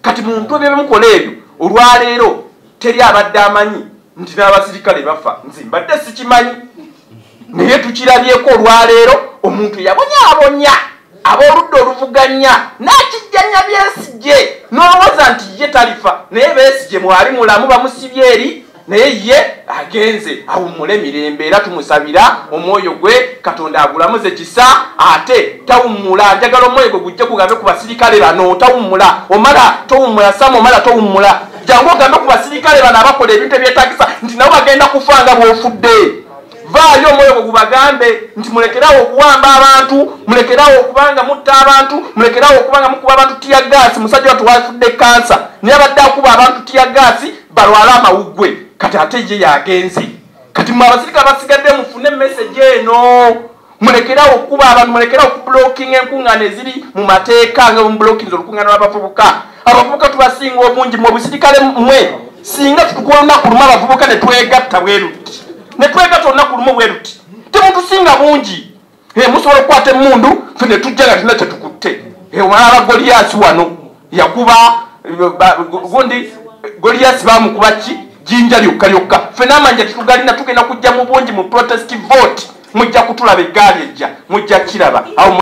kati muntu bye mukola ebyo olwaleero teri abadde amanyi nti n'abasirikale bafa nze mbadde sikimanyi naye tukirabyeko olwaleero omuntu yabonyabonya ab'oludda oluvuganya n'akijjanya Besigye n'olowooza nti ye talifa naye Besigye mwali mulamu bamusibye eri naye ye agenze awummule mirembe era tumusabira omwoyo gwe Katonda agulamuze kisa ate tawummula njagala omwoyo gwe gujje kugambe ku basirikale bano tawummula omala towummula Sam omala towummula jangu ogambe ku basirikale bano abakola ebintu ebyetagisa nti nabo bagenda kufanga bw'ofudde vaayo omwoyo gwe gubagambe nti mulekerawo okuwamba abantu mulekerawo okubanga mutta abantu mulekerawo okubanga mukuba abantu tiyagasi musajja watu wafudde kansa naye abadde akuba abantu tiyagasi balwala amawuggwe kati ate ye yagenze kati mwe abasirikale basigadde mufune message eno mulekerawo okuba abantu mulekerawo okublocking enkuŋŋaana eziri mu mateeka nga mublocking olukuŋŋaana lw'abavubuka tubasinga obungi mu busirikale mwe singa tutukola olunaku lumu abavubuka ne twegatta bweruti ne twegatta olunaku lumu bweruti temutusinga bungi musobola okukwata emmundu fe ne tujja nga tina tetukutte omala aba Goliath wano yakuba gundi Goliath bamukuba ki jinja lyokka fe n'amanja tetugalina tugenda kujja mu bungi mu protest vote mujja kutulaba eggaali ejja mujja kiraba